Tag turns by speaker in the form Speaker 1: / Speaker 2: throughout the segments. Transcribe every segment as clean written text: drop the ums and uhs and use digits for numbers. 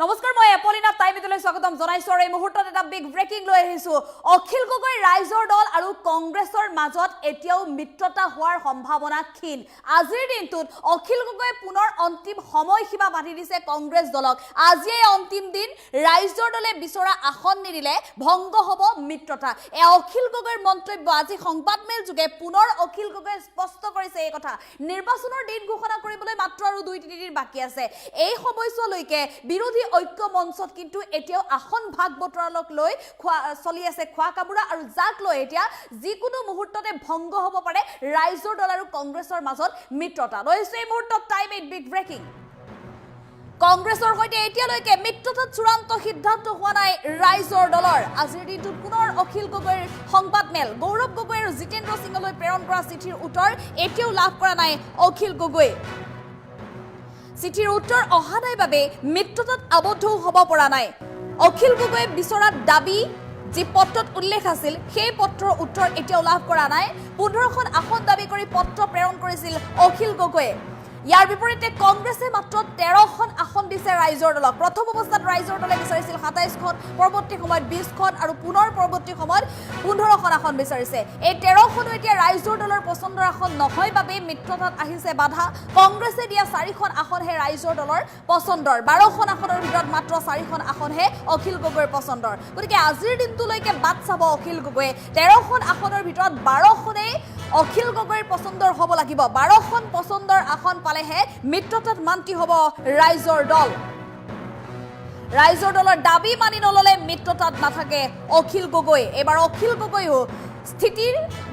Speaker 1: নমস্কাৰ মই এপলিনা টাইমিতলৈ স্বাগতম জনাইছো আৰু এই মুহূৰ্তত এটা বিগ ব্ৰেকিং লৈ আহিছো অখিল গগৈ ৰাইজৰ দল আৰু কংগ্ৰেছৰ মাজত এতিয়াও মিত্ৰতা হোৱাৰ সম্ভাৱনা ক্ষীণ আজিৰ দিনটোত অখিল গগৈ পুনৰ অন্তিম সময়সীমা বান্ধি দিছে কংগ্ৰেছ দলক আজিয়ে অন্তিম দিন ৰাইজৰ দলে বিচৰা আসন নিদিলে ভংগ হ'ব মিত্ৰতা এই অখিল গগৈৰ মন্তব্য আজি সংবাদমেল যোগে পুনৰ অখিল গগৈ স্পষ্ট কৰিছে এই কথা নিৰ্বাচনৰ দিন ঘোষণা কৰিবলৈ মাত্ৰ আৰু 2-3 দিন বাকি আছে এই সময়লৈকে বিৰোধী ঐক্য মঞ্চত কিন্তু এতিয়াও আসন ভাগ বতৰালক লৈ চলি আছে খোৱা কামুৰা আৰু যাক লৈ এতিয়া যিকোনো মুহূৰ্ততে ভংগ হ'ব পাৰে ৰাইজৰ দল আৰু কংগ্ৰেছৰ মাজত মিত্ৰতা লৈছে এই মুহূৰ্তত টাইম ইট বিগ ব্ৰেকিং কংগ্ৰেছৰ সৈতে এতিয়ালৈকে মিত্ৰতাত চূড়ান্ত সিদ্ধান্ত হোৱা নাই ৰাইজৰ দলৰ আজিৰ দিনটোত পুনৰ অখিল গগৈৰ সংবাদমেল গৌৰৱ গগৈ আৰু জিতেন্দ্ৰ সিঙলৈ প্ৰেৰণ কৰা চিঠিৰ উত্তৰ এতিয়াও লাভ কৰা নাই অখিল গগৈ চিঠিৰ উত্তৰ অহা নাই বাবে মিত্ৰতাত আবদ্ধ হ'ব পৰা নাই অখিল গগৈ বিচৰা দাবী যি পত্ৰত উল্লেখ আছিল সেই পত্ৰৰ উত্তৰ এতিয়াও লাভ কৰা নাই 15খন আসন দাবী কৰি পত্ৰ প্ৰেৰণ কৰিছিল অখিল গগৈয়ে ইয়াৰ বিপৰীতে কংগ্ৰেছে মাত্ৰ 13খন আসন দিছে ৰাইজৰ দলক প্ৰথম অৱস্থাত ৰাইজৰ দলে বিচাৰিছিল 27খন পৰৱৰ্তী সময়ত 20খন আৰু পুনৰ পৰৱৰ্তী সময়ত 15খন আসন বিচাৰিছে এই 13খনো এতিয়া ৰাইজৰ দলৰ পছন্দৰ আসন নহয় বাবে মিত্ৰতাত আহিছে বাধা কংগ্ৰেছে দিয়া 4খন আসনহে ৰাইজৰ দলৰ পছন্দৰ 12খন আসনৰ ভিতৰত মাত্ৰ 4খন আসনহে অখিল গগৈৰ পছন্দৰ গতিকে আজিৰ দিনটোলৈকে বাট চাব অখিল গগৈয়ে 13খন আসনৰ ভিতৰত 12খনেই অখিল গগৈৰ পছন্দৰ হ'ব লাগিব 12খন পছন্দৰ আসন পালেহে মিত্ৰতাত মান্তি হ'ব ৰাইজৰ দলৰ দাবী মানি নললে মিত্ৰতাত নাথাকে অখিল গগৈ এবাৰ অখিল গগৈও স্থিতি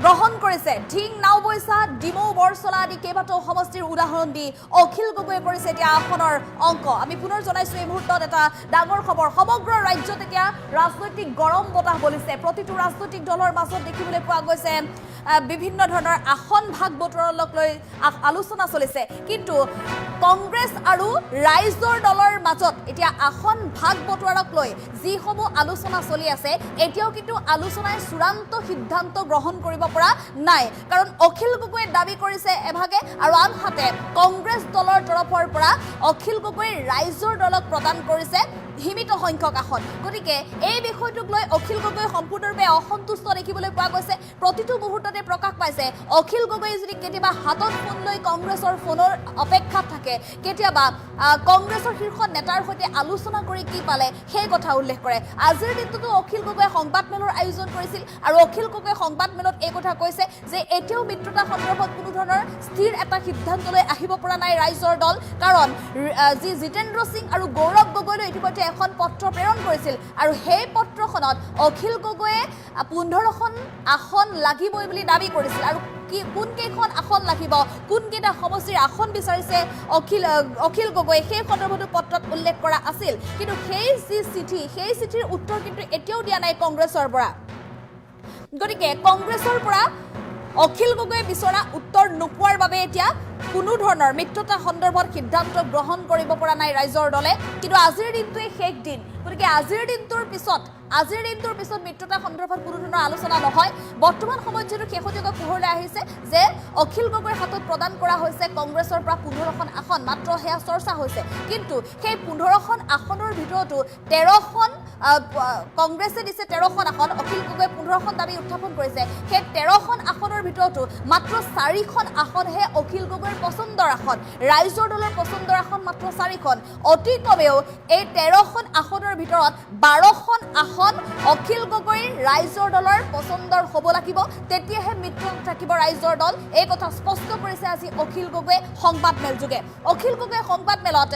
Speaker 1: গ্ৰহণ কৰিছে ঢিং নাওবৈছা ডিমৌ বৰচলা আদি কেইবাটাও সমষ্টিৰ উদাহৰণ দি অখিল গগৈয়ে কৰিছে এতিয়া আসনৰ অংক আমি পুনৰ জনাইছো এই মুহূৰ্তত এটা ডাঙৰ খবৰ সমগ্ৰ ৰাজ্যত এতিয়া ৰাজনৈতিক গৰম বতাহ বলিছে প্ৰতিটো ৰাজনৈতিক দলৰ মাজত দেখিবলৈ পোৱা গৈছে বিভিন্ন ধৰণৰ আসন ভাগ বতৰালক লৈ আলোচনা চলিছে কিন্তু কংগ্ৰেছ আৰু ৰাইজৰ দলৰ মাজত এতিয়া আসন ভাগ বতৰাক লৈ যিসমূহ আলোচনা চলি আছে এতিয়াও কিন্তু আলোচনাই চূড়ান্ত সিদ্ধান্ত গ্ৰহণ কৰিব পৰা নাই কাৰণ অখিল গগৈয়ে দাবী কৰিছে এভাগে আৰু আনহাতে কংগ্ৰেছ দলৰ তৰফৰ পৰা অখিল গগৈ ৰাইজৰ দলক প্ৰদান কৰিছে সীমিত সংখ্যক আসন গতিকে এই বিষয়টোক লৈ অখিল গগৈ সম্পূৰ্ণৰূপে অসন্তুষ্ট দেখিবলৈ পোৱা গৈছে প্ৰতিটো মুহূৰ্ততে প্ৰকাশ পাইছে অখিল গগৈ যদি কেতিয়াবা হাতত ফোন লৈ কংগ্ৰেছৰ ফোনৰ অপেক্ষাত থাকে কেতিয়াবা কংগ্ৰেছৰ শীৰ্ষ নেতাৰ সৈতে আলোচনা কৰি কি পালে সেই কথা উল্লেখ কৰে আজিৰ দিনটোতো অখিল গগৈয়ে সংবাদমেলৰ আয়োজন কৰিছিল আৰু অখিল গগৈয়ে সংবাদমেলত এই কথা কৈছে যে এতিয়াও মিত্ৰতা সন্দৰ্ভত কোনো ধৰণৰ স্থিৰ এটা সিদ্ধান্তলৈ আহিব পৰা নাই ৰাইজৰ দল কাৰণ যি জিতেন্দ্ৰ সিং আৰু গৌৰৱ গগৈলৈ ইতিমধ্যে এখন পত্ৰ প্ৰেৰণ কৰিছিল আৰু সেই পত্ৰখনত অখিল গগৈয়ে 15খন আসন লাগিবই বুলি দাবী কৰিছিল আৰু কোন কেইখন আসন লাগিব কোন কেইটা সমষ্টিৰ আসন বিচাৰিছে অখিল গগৈ সেই সন্দৰ্ভতো পত্ৰত উল্লেখ কৰা আছিল কিন্তু সেই চিঠিৰ উত্তৰ কিন্তু এতিয়াও দিয়া নাই কংগ্ৰেছৰ পৰা গতিকে কংগ্ৰেছৰ পৰা অখিল গগৈ বিচৰা উত্তৰ নোপোৱাৰ বাবে এতিয়া কোনো ধৰণৰ মিত্ৰতা সন্দৰ্ভত সিদ্ধান্ত গ্ৰহণ কৰিব পৰা নাই ৰাইজৰ দলে কিন্তু আজিৰ দিনটোৱে শেষ দিন গতিকে আজিৰ দিনটোৰ পিছত মিত্ৰতা সন্দৰ্ভত কোনো ধৰণৰ আলোচনা নহয় বৰ্তমান সময়ত যেটো শেহতীয়াকৈ পোহৰলৈ আহিছে যে অখিল গগৈৰ হাতত প্ৰদান কৰা হৈছে কংগ্ৰেছৰ পৰা 15খন আসন মাত্ৰ হেয়া চৰ্চা হৈছে কিন্তু সেই 15খন আসনৰ ভিতৰতো 13খন কংগ্ৰেছে দিছে 13খন আসন অখিল গগৈ 15খন দাবী উত্থাপন কৰিছে সেই 13খন আসনৰ ভিতৰতো মাত্ৰ 4খন আসনহে অখিল গগৈৰ পছন্দৰ আসন ৰাইজৰ দলৰ পছন্দৰ আসন মাত্ৰ 4খন অতি কমেও এই 13খন আসনৰ ভিতৰত 12খন আসন অখিল গগৈ ৰাইজৰ দলৰ পছন্দৰ হ'ব লাগিব তেতিয়াহে মিত্ৰত থাকিব ৰাইজৰ দল এই কথা স্পষ্ট কৰিছে আজি অখিল গগৈ সংবাদমেল যোগে অখিল গগৈ সংবাদমেলত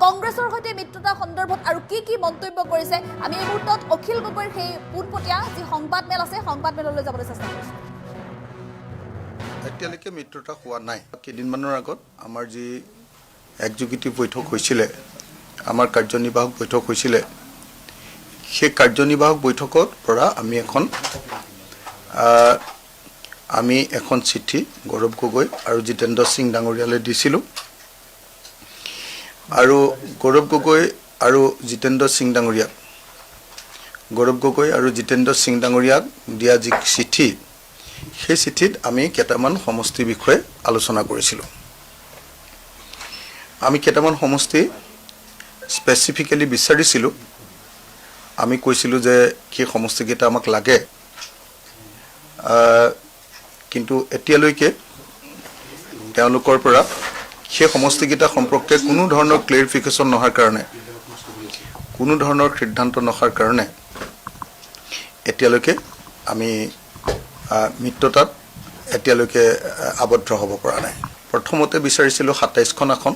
Speaker 1: কংগ্ৰেছৰ সৈতে মিত্ৰতা সন্দৰ্ভত আৰু কি মন্তব্য কৰিছে আমি এই মুহূৰ্তত অখিল গগৈৰ সেই পোনপটীয়া যি সংবাদমেল আছে সংবাদমেললৈ যাবলৈ চেষ্টা কৰিছোঁ
Speaker 2: এতিয়ালৈকে মিত্ৰতা হোৱা নাই কেইদিনমানৰ আগত আমাৰ যি এক্সিকিউটিভ বৈঠক হৈছিলে আমাৰ কাৰ্যনিৰ্বাহক বৈঠক হৈছিলে সেই কাৰ্যনিৰ্বাহক বৈঠকৰ পৰা আমি এখন চিঠি গৌৰৱ গগৈ আৰু জিতেন্দ্ৰ সিং ডাঙৰীয়ালৈ দিছিলোঁ আৰু গৌৰৱ গগৈ আৰু জিতেন্দ্ৰ সিং ডাঙৰীয়াক দিয়া যি চিঠি সেই চিঠিত আমি কেইটামান সমষ্টিৰ বিষয়ে আলোচনা কৰিছিলোঁ আমি কেইটামান সমষ্টি স্পেচিফিকেলি বিচাৰিছিলোঁ আমি কৈছিলোঁ যে সেই সমষ্টিকেইটা আমাক লাগে কিন্তু এতিয়ালৈকে তেওঁলোকৰ পৰা সেই সমষ্টিকেইটা সম্পৰ্কে কোনো ধৰণৰ ক্লেৰিফিকেশ্যন নোহোৱাৰ কাৰণে কোনো ধৰণৰ সিদ্ধান্ত নোহোৱাৰ কাৰণে এতিয়ালৈকে আমি মিত্ৰতাত এতিয়ালৈকে আবদ্ধ হ'ব পৰা নাই প্ৰথমতে বিচাৰিছিলোঁ ২৭খন আসন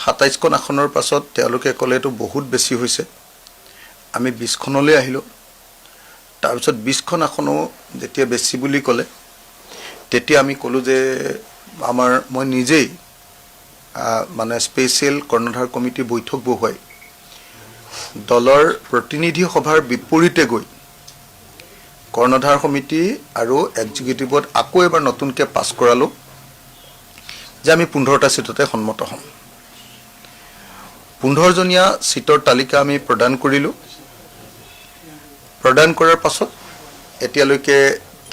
Speaker 2: ২৭খন আসনৰ পাছত তেওঁলোকে ক'লে এইটো বহুত বেছি হৈছে আমি ২০খনলৈ আহিলোঁ তাৰপিছত ২০খন আসনো যেতিয়া বেছি বুলি ক'লে তেতিয়া আমি ক'লোঁ যে মই নিজেই মানে স্পেচিয়েল কৰ্ণধাৰ কমিটি বৈঠক বহুৱাই দলৰ প্ৰতিনিধি সভাৰ বিপৰীতে গৈ কৰ্ণধাৰ সমিতি আৰু এক্সিকিউটিভত আকৌ এবাৰ নতুনকৈ পাছ কৰালোঁ যে আমি ১৫টা চিটতে সন্মত হ'ম ১৫জনীয়া চিটৰ তালিকা আমি প্ৰদান কৰিলোঁ প্ৰদান কৰাৰ পাছত এতিয়ালৈকে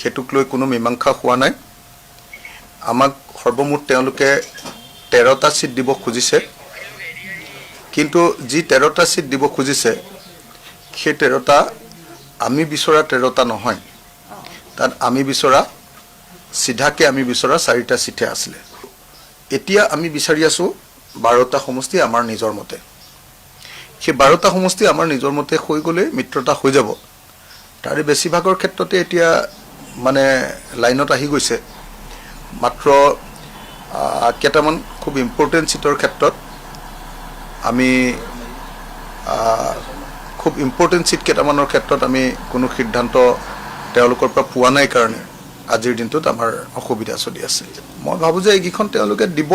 Speaker 2: সেইটোক লৈ কোনো মীমাংসা হোৱা নাই আমাক সৰ্বমুঠ তেওঁলোকে ১৩টা চিট দিব খুজিছে কিন্তু যি ১৩টা চিট দিব খুজিছে সেই ১৩টা আমি বিচৰা ১৩টা নহয় তাত আমি বিচৰা চিধাকে আমি বিচৰা ৪টা চিটহে আছিলে এতিয়া আমি বিচাৰি আছোঁ ১২টা সমষ্টি আমাৰ নিজৰ মতে সেই ১২টা সমষ্টি আমাৰ নিজৰ মতে হৈ গ'লে মিত্ৰতা হৈ যাব তাৰে বেছিভাগৰ ক্ষেত্ৰতে এতিয়া মানে লাইনত আহি গৈছে মাত্ৰ কেইটামান খুব ইম্পৰ্টেণ্ট চিটৰ ক্ষেত্ৰত আমি খুব ইম্পৰ্টেণ্ট চিট কেইটামানৰ ক্ষেত্ৰত আমি কোনো সিদ্ধান্ত তেওঁলোকৰ পৰা পোৱা নাই কাৰণে আজিৰ দিনটোত আমাৰ অসুবিধা চলি আছে মই ভাবোঁ যে এইকেইখন তেওঁলোকে দিব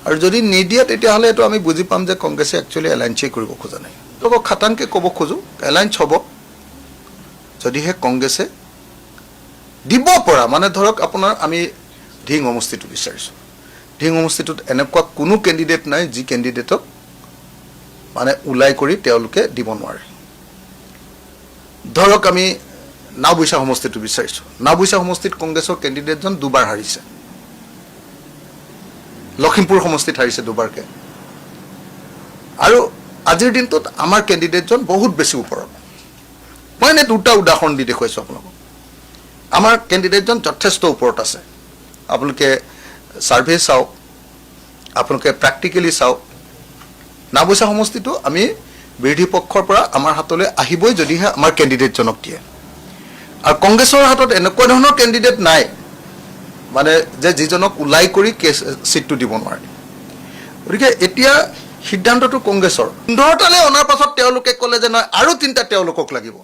Speaker 2: আৰু যদি নিদিয়ে তেতিয়াহ'লে এইটো আমি বুজি পাম যে কংগ্ৰেছে একচুৱেলি এলায়েন্সেই কৰিব খোজা নাই তেওঁলোকক খাটাংকৈ ক'ব খোজোঁ এলায়েন্স হ'ব যদিহে কংগ্ৰেছে দিব পৰা মানে ধৰক আপোনাৰ আমি ধিং সমষ্টিটো বিচাৰিছোঁ ধিং সমষ্টিটোত এনেকুৱা কোনো কেণ্ডিডেট নাই যি কেণ্ডিডেটক মানে ওলাই কৰি তেওঁলোকে দিব নোৱাৰে ধৰক আমি নাওবৈচা সমষ্টিটো বিচাৰিছোঁ নাওবৈচা সমষ্টিত কংগ্ৰেছৰ কেণ্ডিডেটজন দুবাৰ হাৰিছে লখিমপুৰ সমষ্টিত হাৰিছে দুবাৰকৈ আৰু আজিৰ দিনটোত আমাৰ কেণ্ডিডেটজন বহুত বেছি ওপৰত মই এনে দুটা উদাহৰণ দি দেখুৱাইছোঁ আপোনালোকক আমাৰ কেণ্ডিডেটজন যথেষ্ট ওপৰত আছে আপোনালোকে ছাৰ্ভে চাওক আপোনালোকে প্ৰেক্টিকেলি চাওক নাওবৈচা সমষ্টিটো আমি বিৰোধী পক্ষৰ পৰা আমাৰ হাতলৈ আহিবই যদিহে আমাৰ কেণ্ডিডেটজনক দিয়ে আৰু কংগ্ৰেছৰ হাতত এনেকুৱা ধৰণৰ কেণ্ডিডেট নাই মানে যে যিজনক ওলাই কৰি চিটটো দিব নোৱাৰে গতিকে এতিয়া সিদ্ধান্তটো কংগ্ৰেছৰ ১৫টালৈ অনাৰ পাছত তেওঁলোকে ক'লে যে নহয় আৰু ৩টা তেওঁলোকক লাগিব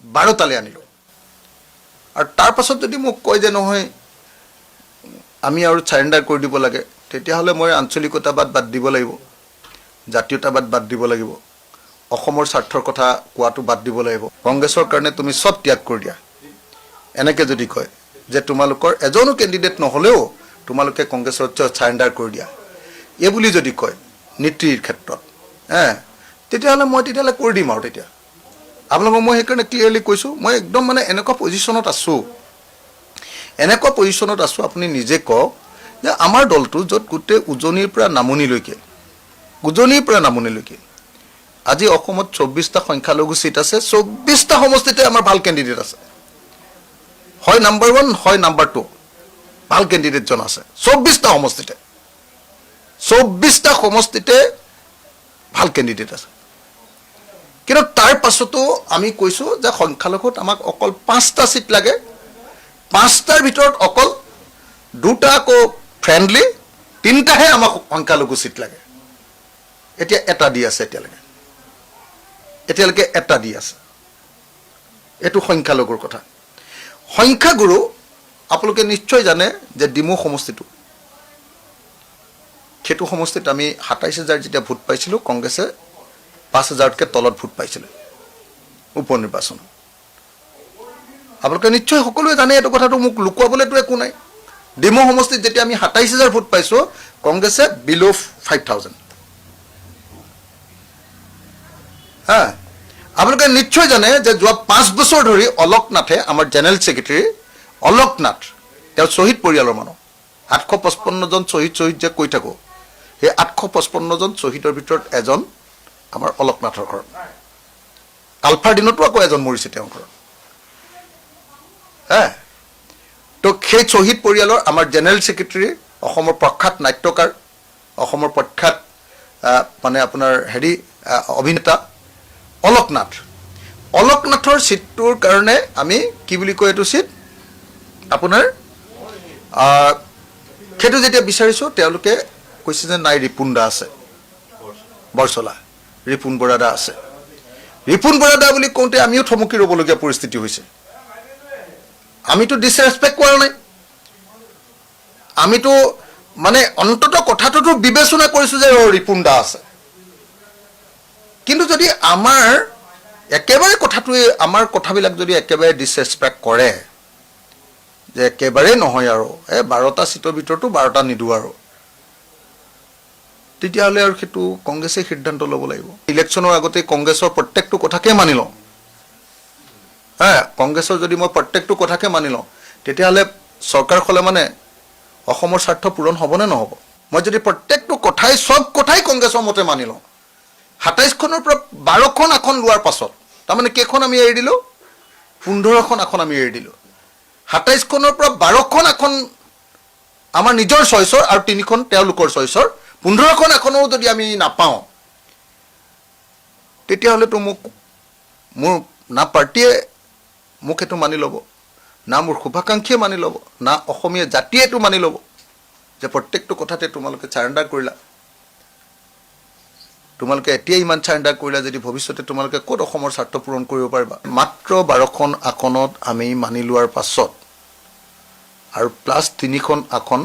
Speaker 2: ১২টালৈ আনিলোঁ আৰু তাৰ পাছত যদি মোক কয় যে নহয় আমি আৰু চাৰেণ্ডাৰ কৰি দিব লাগে তেতিয়াহ'লে মই আঞ্চলিকতাবাদ বাদ দিব লাগিব জাতীয়তাবাদ বাদ দিব লাগিব অসমৰ স্বাৰ্থৰ কথা কোৱাটো বাদ দিব লাগিব কংগ্ৰেছৰ কাৰণে তুমি চব ত্যাগ কৰি দিয়া এনেকৈ যদি কয় যে তোমালোকৰ এজনো কেণ্ডিডেট নহ'লেও তোমালোকে কংগ্ৰেছৰ চাৰেণ্ডাৰ কৰি দিয়া এই বুলি যদি কয় নীতিৰ ক্ষেত্ৰত তেতিয়াহ'লে মই তেতিয়াহ'লে কৰি দিম আৰু তেতিয়া আপোনালোকক মই সেইকাৰণে ক্লিয়াৰলি কৈছোঁ মই একদম মানে এনেকুৱা পজিশ্যনত আছোঁ আপুনি নিজে কওক যে আমাৰ দলটো য'ত গোটেই উজনিৰ পৰা নামনিলৈকে আজি অসমত ২৪টা সংখ্যালঘু চিট আছে ২৪টা সমষ্টিতে আমাৰ ভাল কেণ্ডিডেট আছে হয় নাম্বাৰ 1 হয় নাম্বাৰ 2 ভাল কেণ্ডিডেটজন আছে ২৪টা সমষ্টিতে ভাল কেণ্ডিডেট আছে কিন্তু তাৰ পাছতো আমি কৈছোঁ যে সংখ্যালঘুত আমাক অকল 5টা চিট লাগে 5টাৰ ভিতৰত অকল 2টা আকৌ ফ্ৰেণ্ডলি 3টাহে আমাক সংখ্যালঘু চিট লাগে এতিয়া এটা দি আছে এতিয়ালৈকে এটা দি আছে এইটো সংখ্যালঘুৰ কথা সংখ্যাগুৰু আপোনালোকে নিশ্চয় জানে যে ডিমৌ সমষ্টিটো সেইটো সমষ্টিত আমি ২৭,০০০ যেতিয়া ভোট পাইছিলোঁ কংগ্ৰেছে ৫,০০০তকৈ তলত ভোট পাইছিলে উপ নিৰ্বাচন আপোনালোকে নিশ্চয় সকলোৱে জানে এইটো কথাটো মোক লুকুৱাবলৈতো একো নাই ডিমৌ সমষ্টিত যেতিয়া আমি ২৭,০০০ ভোট পাইছোঁ কংগ্ৰেছে বিল' 5,০০০ আপোনালোকে নিশ্চয় জানে যে যোৱা ৫ বছৰ ধৰি অলোক নাথে আমাৰ জেনেৰেল ছেক্ৰেটাৰী অলোক নাথ তেওঁ শ্বহীদ পৰিয়ালৰ মানুহ ৮৫৫জন শ্বহীদ যে কৈ থাকোঁ সেই 855 জন শ্বহীদৰ ভিতৰত এজন আমাৰ অলকনাথৰ ঘৰত আলফাৰ দিনতো আকৌ এজন মৰিছে তেওঁৰ ঘৰত তো সেই শ্বহীদ পৰিয়ালৰ আমাৰ জেনেৰেল ছেক্ৰেটাৰী অসমৰ প্ৰখ্যাত নাট্যকাৰ অসমৰ প্ৰখ্যাত মানে আপোনাৰ অভিনেতা অলকনাথৰ চিটটোৰ কাৰণে আমি কি বুলি কয় এইটো চিট আপোনাৰ সেইটো যেতিয়া বিচাৰিছোঁ তেওঁলোকে কৈছে যে নাই ৰিপুণ দা আছে বৰচলা ৰিপুণ বৰাদা আছে ৰিপুণ বৰাদা বুলি কওঁতে আমিও থমকি ৰ'বলগীয়া পৰিস্থিতি হৈছে আমিতো ডিছৰেছপেক্ট কৰা নাই আমিতো মানে অন্তত কথাটোতো বিবেচনা কৰিছোঁ যে ৰিপুণ দা আছে কিন্তু যদি আমাৰ একেবাৰে কথাটোৱে আমাৰ কথাবিলাক যদি একেবাৰে ডিছৰেছপেক্ট কৰে যে একেবাৰে নহয় আৰু 12টা চিটৰ ভিতৰতো 12টা নিদিওঁ আৰু তেতিয়াহ'লে আৰু সেইটো কংগ্ৰেছে সিদ্ধান্ত ল'ব লাগিব ইলেকশ্যনৰ আগতে কংগ্ৰেছৰ প্ৰত্যেকটো কথাকে মানি লওঁ কংগ্ৰেছৰ যদি মই প্ৰত্যেকটো কথাকে মানি লওঁ তেতিয়াহ'লে চৰকাৰ খলে মানে অসমৰ স্বাৰ্থ পূৰণ হ'বনে নহ'ব মই যদি প্ৰত্যেকটো কথাই সব কথাই কংগ্ৰেছৰ মতে মানি লওঁ 27খনৰ পৰা 12খন আসন লোৱাৰ পাছত তাৰমানে কেইখন আমি এৰি দিলোঁ 15খন আসন আমি এৰি দিলোঁ 27খনৰ পৰা 12খন আসন আমাৰ নিজৰ চইচৰ আৰু 3খন তেওঁলোকৰ চইচৰ 15খন আসনো যদি আমি নাপাওঁ তেতিয়াহ'লেতো মোৰ না পাৰ্টীয়ে মোক এইটো মানি ল'ব না মোৰ শুভাকাংক্ষীয়ে মানি ল'ব না অসমীয়া জাতিয়ে এইটো মানি ল'ব যে প্ৰত্যেকটো কথাতে তোমালোকে চাৰেণ্ডাৰ কৰিলা তোমালোকে এতিয়া ইমান চাৰেণ্ডাৰ কৰিলা যদি ভৱিষ্যতে তোমালোকে ক'ত অসমৰ স্বাৰ্থ পূৰণ কৰিব পাৰিবা মাত্ৰ 12খন আসনত আমি মানি লোৱাৰ পাছত আৰু প্লাছ 3খন আসন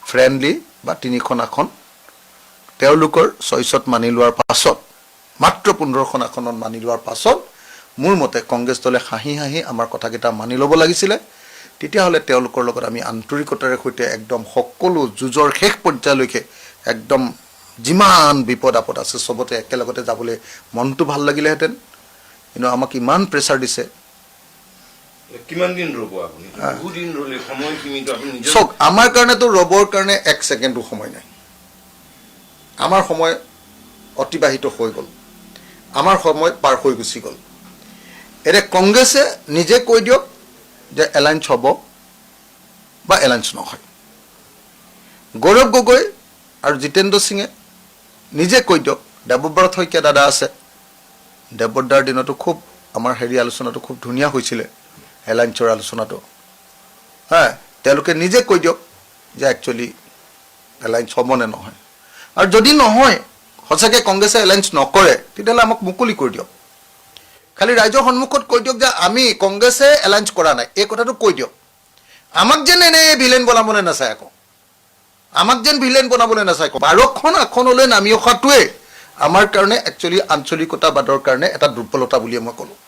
Speaker 2: ফ্ৰেণ্ডলি বা 3খন আসন তেওঁলোকৰ চইচত মানি লোৱাৰ পাছত মাত্ৰ 15খন আসনত মানি লোৱাৰ পাছত মোৰ মতে কংগ্ৰেছ দলে হাঁহি হাঁহি আমাৰ কথাকেইটা মানি ল'ব লাগিছিলে তেতিয়াহ'লে তেওঁলোকৰ লগত আমি আন্তৰিকতাৰে সৈতে একদম সকলো যুঁজৰ শেষ পৰ্যায়লৈকে একদম যিমান বিপদ আপদ আছে সবতে একেলগতে যাবলৈ মনটো ভাল লাগিলেহেঁতেন কিন্তু আমাক ইমান প্ৰেছাৰ দিছে
Speaker 3: কিমান দিন ৰ'ব আপুনি বহু দিন ৰ'লে সময় সীমিত আপুনি
Speaker 2: চক আমাৰ কাৰণেতো ৰ'বৰ কাৰণে 1 ছেকেণ্ডো সময় নাই আমাৰ সময় অতিবাহিত হৈ গ'ল আমাৰ সময় পাৰ হৈ গুচি গ'ল এতিয়া কংগ্ৰেছে নিজে কৈ দিয়ক যে এলায়েন্স হ'ব বা এলায়েন্স নহয় গৌৰৱ গগৈ আৰু জিতেন্দ্ৰ সিঙে নিজে কৈ দিয়ক দেৱব্ৰত শইকীয়া দাদা আছে দেৱব্ৰতদাৰ দিনতো খুব আমাৰ আলোচনাটো খুব ধুনীয়া হৈছিলে এলায়েন্সৰ আলোচনাটো তেওঁলোকে নিজে কৈ দিয়ক যে একচুৱেলি এলায়েন্স হ'ব নে নহয় আৰু যদি নহয় সঁচাকৈ কংগ্ৰেছে এলায়েন্স নকৰে তেতিয়াহ'লে আমাক মুকলি কৰি দিয়ক খালি ৰাইজৰ সন্মুখত কৈ দিয়ক যে আমি কংগ্ৰেছে এলায়েন্স কৰা নাই এই কথাটো কৈ দিয়ক আমাক যেন এনে ভিলেন বনাবলৈ নাচায় আকৌ আমাক যেন ভিলেন বনাবলৈ নাচায় 12খন আসনলৈ নামি অহাটোৱে আমাৰ কাৰণে একচুৱেলি আঞ্চলিকতাবাদৰ কাৰণে এটা দুৰ্বলতা বুলিয়ে মই ক'লোঁ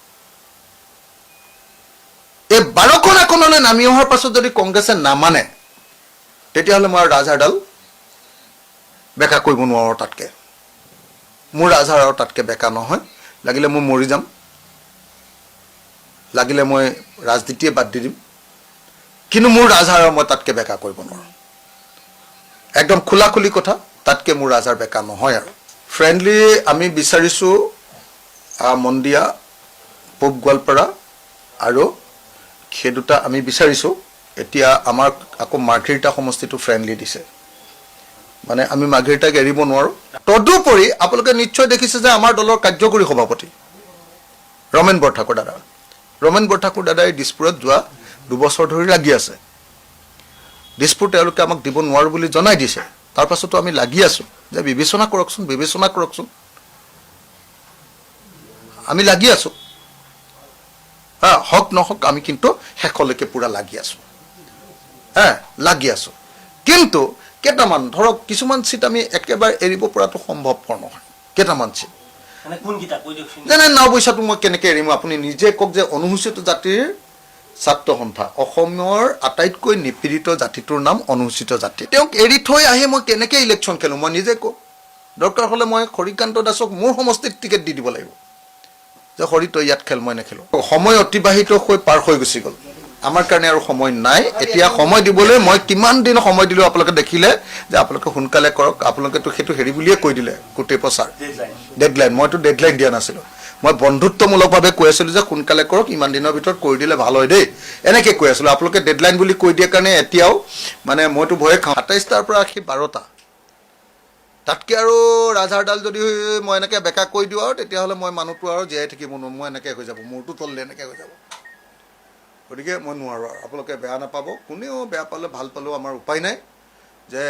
Speaker 2: এই 12খন আসনলৈ নামি অহাৰ পাছত যদি কংগ্ৰেছে নামানে তেতিয়াহ'লে মই ৰাজহাড়ডাল বেকা কৰিব নোৱাৰোঁ তাতকৈ মোৰ ৰাজহাড় আৰু তাতকৈ বেকা নহয় লাগিলে মই মৰি যাম লাগিলে মই ৰাজনীতিয়ে বাদ দি দিম কিন্তু মোৰ ৰাজহাড় মই তাতকৈ বেকা কৰিব নোৱাৰোঁ একদম খোলাখুলি কথা তাতকৈ মোৰ ৰাজহাড় বেকা নহয় আৰু ফ্ৰেণ্ডলি আমি বিচাৰিছোঁ মন্দিয়া পূব গোৱালপাৰা আৰু সেই দুটা আমি বিচাৰিছোঁ এতিয়া আমাৰ আকৌ মাৰ্ঘেৰিটা সমষ্টিটো ফ্ৰেণ্ডলি দিছে মানে আমি মাৰ্ঘেৰিটাক এৰিব নোৱাৰোঁ তদুপৰি আপোনালোকে নিশ্চয় দেখিছে যে আমাৰ দলৰ কাৰ্যকৰী সভাপতি ৰমেন বৰঠাকুৰ দাদাই দিছপুৰত যোৱা 2 বছৰ ধৰি লাগি আছে দিছপুৰ তেওঁলোকে আমাক দিব নোৱাৰোঁ বুলি জনাই দিছে তাৰ পাছতো আমি লাগি আছোঁ যে বিবেচনা কৰকচোন আমি লাগি আছোঁ হক নহওক আমি কিন্তু শেষলৈকে পুৰা লাগি আছোঁ কিন্তু কেইটামান ধৰক কিছুমান চিট আমি একেবাৰে এৰিব পৰাটো সম্ভৱপৰ নহয় কেইটামান চিট যেনে নাওবৈচাটো মই কেনেকৈ এৰিম আপুনি নিজে কওক যে অনুসূচিত জাতিৰ ছাত্ৰ সন্থা অসমৰ আটাইতকৈ নিপীড়িত জাতিটোৰ নাম অনুসূচিত জাতি তেওঁক এৰি থৈ আহি মই কেনেকৈ ইলেকশ্যন খেলোঁ মই নিজে কওঁ দৰকাৰ হ'লে মই হৰিকান্ত দাসক মোৰ সমষ্টিত টিকেট দি দিব লাগিব যে হৰি তই ইয়াত খেল মই নেখেলোঁ সময় অতিবাহিত হৈ পাৰ হৈ গুচি গ'ল আমাৰ কাৰণে আৰু সময় নাই এতিয়া সময় দিবলৈ মই কিমান দিন সময় দিলোঁ আপোনালোকে দেখিলে যে আপোনালোকে সোনকালে কৰক আপোনালোকেতো সেইটো হেৰি বুলিয়ে কৈ দিলে গোটেই প্ৰচাৰ ডেডলাইন মইতো ডেডলাইন দিয়া নাছিলোঁ মই বন্ধুত্বমূলকভাৱে কৈ আছিলোঁ যে সোনকালে কৰক ইমান দিনৰ ভিতৰত কৰি দিলে ভাল হয় দেই এনেকৈ কৈ আছিলোঁ আপোনালোকে ডেডলাইন বুলি কৈ দিয়াৰ কাৰণে এতিয়াও মানে মইতো ভয়ে খাওঁ ২৭টাৰ পৰা আহি ১২টা তাতকৈ আৰু ৰাজহাড়ডাল যদি মই এনেকৈ বেকা কৈ দিওঁ আৰু তেতিয়াহ'লে মই মানুহটো আৰু জীয়াই থাকিব নোৱাৰোঁ মই এনেকৈ হৈ যাব মূৰটো তললে এনেকৈ হৈ যাব গতিকে মই নোৱাৰোঁ আৰু আপোনালোকে বেয়া নাপাব কোনেও বেয়া পালে ভাল পালেও আমাৰ উপায় নাই যে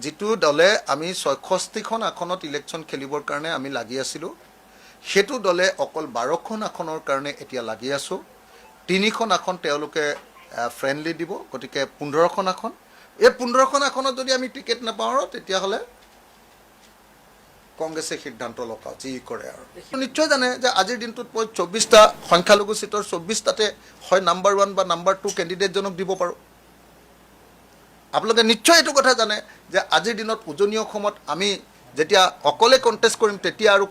Speaker 2: যিটো দলে আমি ৬৬খন আসনত ইলেকশ্যন খেলিবৰ কাৰণে আমি লাগি আছিলোঁ সেইটো দলে অকল ১২খন আসনৰ কাৰণে এতিয়া লাগি আছোঁ ৩খন আসন তেওঁলোকে ফ্ৰেণ্ডলি দিব গতিকে ১৫খন আসন এই ১৫খন আসনত যদি আমি টিকেট নাপাওঁ আৰু তেতিয়াহ'লে কংগ্ৰেছে সিদ্ধান্ত লওক যি কৰে আৰু নিশ্চয় জানে যে আজিৰ দিনটোত মই ২৪টা সংখ্যালঘু চিটৰ ২৪টাতে হয় নাম্বাৰ 1 বা নাম্বাৰ 2 কেণ্ডিডেটজনক দিব পাৰোঁ আপোনালোকে নিশ্চয় এইটো কথা জানে যে আজিৰ দিনত উজনি অসমত আমি যেতিয়া অকলে কণ্টেষ্ট কৰিম তেতিয়া আৰু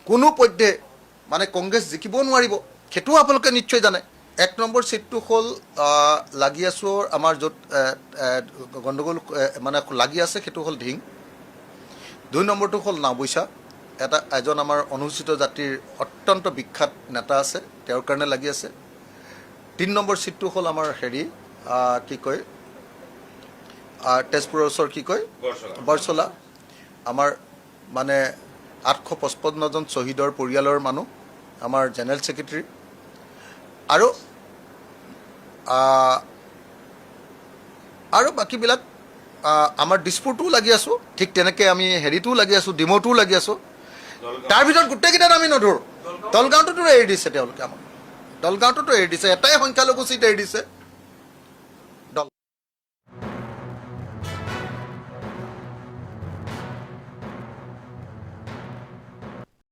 Speaker 2: কোনো পধ্যে মানে কংগ্ৰেছ জিকিব নোৱাৰিব সেইটোও আপোনালোকে নিশ্চয় জানে ১ নম্বৰ চিটটো হ'ল লাগি আছোঁ আমাৰ য'ত গণ্ডগোল মানে লাগি আছে সেইটো হ'ল ধিং ২ নম্বৰটো হ'ল নাওবৈচা এজন আমাৰ অনুসূচিত জাতিৰ অত্যন্ত বিখ্যাত নেতা আছে তেওঁৰ কাৰণে লাগি আছে ৩ নম্বৰ চিটটো হ'ল আমাৰ হেৰি কি কয় তেজপুৰৰ ওচৰ কি কয় বৰচলা আমাৰ মানে ৮৫৫জন শ্বহীদৰ পৰিয়ালৰ মানুহ আমাৰ জেনেৰেল ছেক্ৰেটাৰী আৰু বাকীবিলাক আমাৰ দিছপুৰটোও লাগি আছোঁ ঠিক তেনেকৈ আমি হেৰিটোও লাগি আছোঁ ডিমৌটোও লাগি আছোঁ তাৰ ভিতৰত গোটেইকেইটাত আমি নধৰোঁ দলগাঁৱটোতো এৰি দিছে তেওঁলোকে আমাক দলগাঁৱটোতো এৰি দিছে এটাই সংখ্যালঘু চিট এৰি দিছে